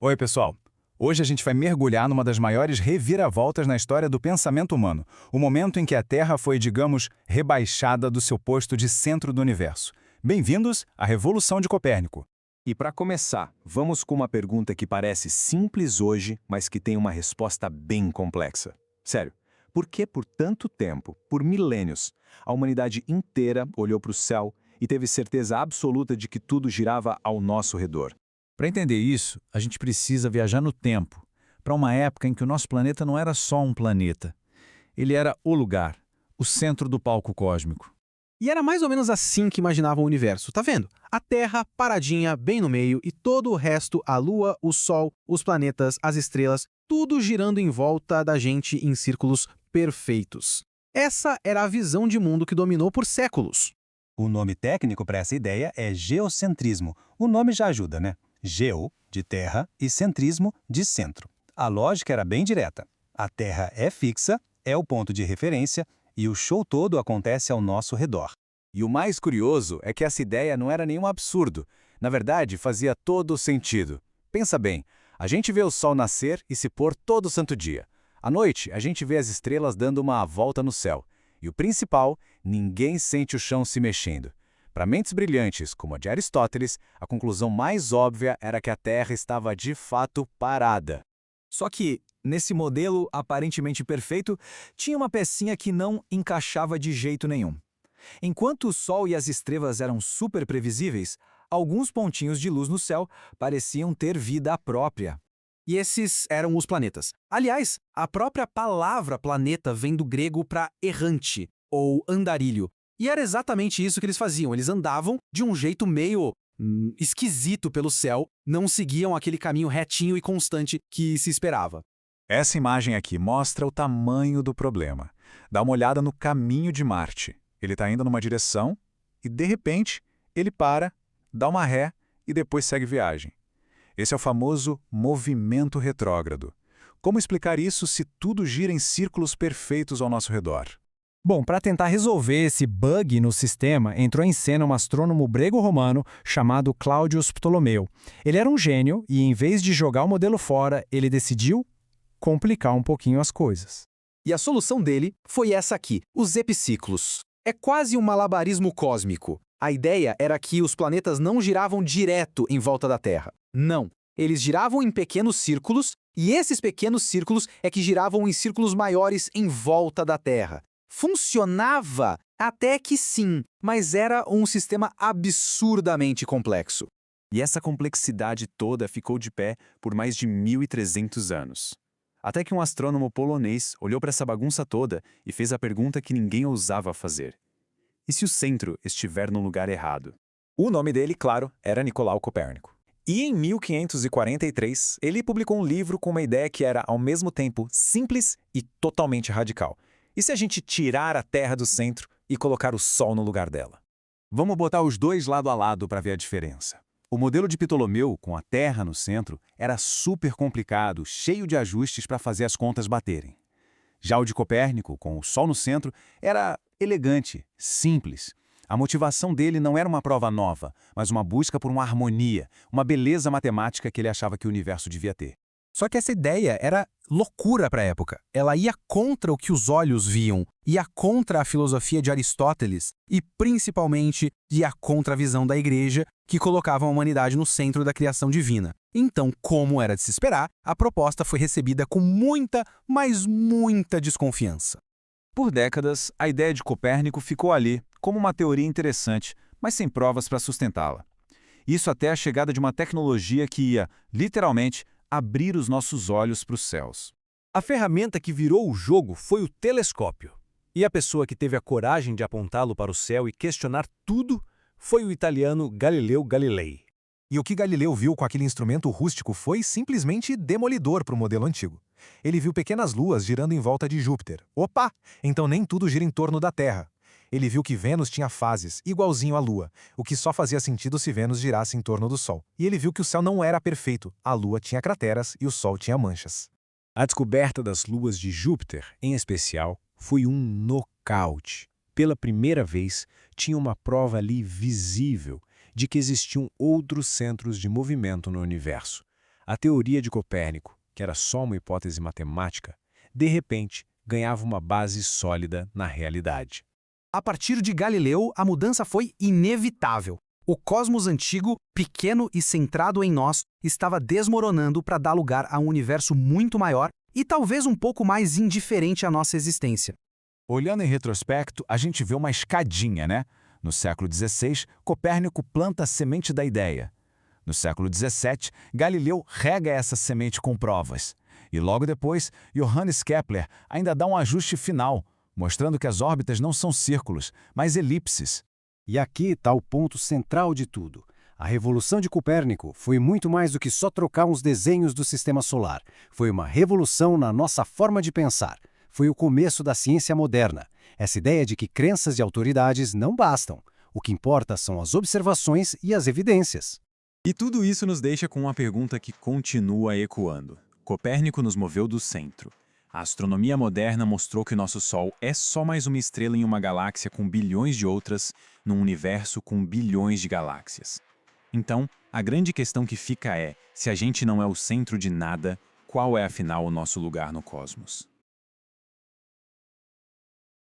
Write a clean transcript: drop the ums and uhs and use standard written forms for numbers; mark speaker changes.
Speaker 1: Oi, pessoal! Hoje a gente vai mergulhar numa das maiores reviravoltas na história do pensamento humano, o momento em que a Terra foi, digamos, rebaixada do seu posto de centro do universo. Bem-vindos à Revolução de Copérnico.
Speaker 2: E para começar, vamos com uma pergunta que parece simples hoje, mas que tem uma resposta bem complexa. Sério, por que por tanto tempo, por milênios, a humanidade inteira olhou para o céu e teve certeza absoluta de que tudo girava ao nosso redor?
Speaker 3: Para entender isso, a gente precisa viajar no tempo, para uma época em que o nosso planeta não era só um planeta. Ele era o lugar, o centro do palco cósmico.
Speaker 4: E era mais ou menos assim que imaginavam o universo, tá vendo? A Terra paradinha bem no meio e todo o resto, a Lua, o Sol, os planetas, as estrelas, tudo girando em volta da gente em círculos perfeitos. Essa era a visão de mundo que dominou por séculos.
Speaker 5: O nome técnico para essa ideia é geocentrismo. O nome já ajuda, né? Geo, de terra, e centrismo, de centro. A lógica era bem direta. A Terra é fixa, é o ponto de referência, e o show todo acontece ao nosso redor.
Speaker 1: E o mais curioso é que essa ideia não era nenhum absurdo. Na verdade, fazia todo sentido. Pensa bem, a gente vê o sol nascer e se pôr todo santo dia. À noite, a gente vê as estrelas dando uma volta no céu. E o principal, ninguém sente o chão se mexendo. Para mentes brilhantes, como a de Aristóteles, a conclusão mais óbvia era que a Terra estava de fato parada.
Speaker 3: Só que, nesse modelo aparentemente perfeito, tinha uma pecinha que não encaixava de jeito nenhum. Enquanto o Sol e as estrelas eram super previsíveis, alguns pontinhos de luz no céu pareciam ter vida própria.
Speaker 4: E esses eram os planetas. Aliás, a própria palavra planeta vem do grego para errante, ou andarilho. E era exatamente isso que eles faziam. Eles andavam de um jeito meio esquisito pelo céu, não seguiam aquele caminho retinho e constante que se esperava.
Speaker 1: Essa imagem aqui mostra o tamanho do problema. Dá uma olhada no caminho de Marte. Ele está indo numa direção e, de repente, ele para, dá uma ré e depois segue viagem. Esse é o famoso movimento retrógrado. Como explicar isso se tudo gira em círculos perfeitos ao nosso redor?
Speaker 6: Bom, para tentar resolver esse bug no sistema, entrou em cena um astrônomo grego-romano chamado Claudius Ptolomeu. Ele era um gênio e, em vez de jogar o modelo fora, ele decidiu complicar um pouquinho as coisas.
Speaker 4: E a solução dele foi essa aqui, os epiciclos. É quase um malabarismo cósmico. A ideia era que os planetas não giravam direto em volta da Terra. Não. Eles giravam em pequenos círculos, e esses pequenos círculos é que giravam em círculos maiores em volta da Terra. Funcionava até que sim, mas era um sistema absurdamente complexo.
Speaker 2: E essa complexidade toda ficou de pé por mais de 1.300 anos. Até que um astrônomo polonês olhou para essa bagunça toda e fez a pergunta que ninguém ousava fazer. E se o centro estiver no lugar errado?
Speaker 3: O nome dele, claro, era Nicolau Copérnico. E em 1543, ele publicou um livro com uma ideia que era, ao mesmo tempo, simples e totalmente radical. E se a gente tirar a Terra do centro e colocar o Sol no lugar dela?
Speaker 1: Vamos botar os dois lado a lado para ver a diferença. O modelo de Ptolomeu, com a Terra no centro, era super complicado, cheio de ajustes para fazer as contas baterem. Já o de Copérnico, com o Sol no centro, era elegante, simples. A motivação dele não era uma prova nova, mas uma busca por uma harmonia, uma beleza matemática que ele achava que o universo devia ter.
Speaker 4: Só que essa ideia era loucura para a época. Ela ia contra o que os olhos viam, ia contra a filosofia de Aristóteles e, principalmente, ia contra a visão da Igreja, que colocava a humanidade no centro da criação divina. Então, como era de se esperar, a proposta foi recebida com muita, mas muita desconfiança.
Speaker 3: Por décadas, a ideia de Copérnico ficou ali, como uma teoria interessante, mas sem provas para sustentá-la. Isso até a chegada de uma tecnologia que ia, literalmente, abrir os nossos olhos para os céus.
Speaker 7: A ferramenta que virou o jogo foi o telescópio. E a pessoa que teve a coragem de apontá-lo para o céu e questionar tudo foi o italiano Galileu Galilei.
Speaker 8: E o que Galileu viu com aquele instrumento rústico foi simplesmente demolidor para o modelo antigo. Ele viu pequenas luas girando em volta de Júpiter. Opa! Então nem tudo gira em torno da Terra. Ele viu que Vênus tinha fases, igualzinho à Lua, o que só fazia sentido se Vênus girasse em torno do Sol. E ele viu que o céu não era perfeito, a Lua tinha crateras e o Sol tinha manchas.
Speaker 9: A descoberta das luas de Júpiter, em especial, foi um nocaute. Pela primeira vez, tinha uma prova ali visível de que existiam outros centros de movimento no universo. A teoria de Copérnico, que era só uma hipótese matemática, de repente ganhava uma base sólida na realidade.
Speaker 4: A partir de Galileu, a mudança foi inevitável. O cosmos antigo, pequeno e centrado em nós, estava desmoronando para dar lugar a um universo muito maior e talvez um pouco mais indiferente à nossa existência.
Speaker 2: Olhando em retrospecto, a gente vê uma escadinha, né? No século XVI, Copérnico planta a semente da ideia. No século XVII, Galileu rega essa semente com provas. E logo depois, Johannes Kepler ainda dá um ajuste final, mostrando que as órbitas não são círculos, mas elipses.
Speaker 5: E aqui está o ponto central de tudo. A revolução de Copérnico foi muito mais do que só trocar uns desenhos do sistema solar. Foi uma revolução na nossa forma de pensar. Foi o começo da ciência moderna. Essa ideia de que crenças e autoridades não bastam. O que importa são as observações e as evidências.
Speaker 2: E tudo isso nos deixa com uma pergunta que continua ecoando. Copérnico nos moveu do centro. A astronomia moderna mostrou que nosso Sol é só mais uma estrela em uma galáxia com bilhões de outras, num universo com bilhões de galáxias. Então, a grande questão que fica é, se a gente não é o centro de nada, qual é afinal o nosso lugar no cosmos?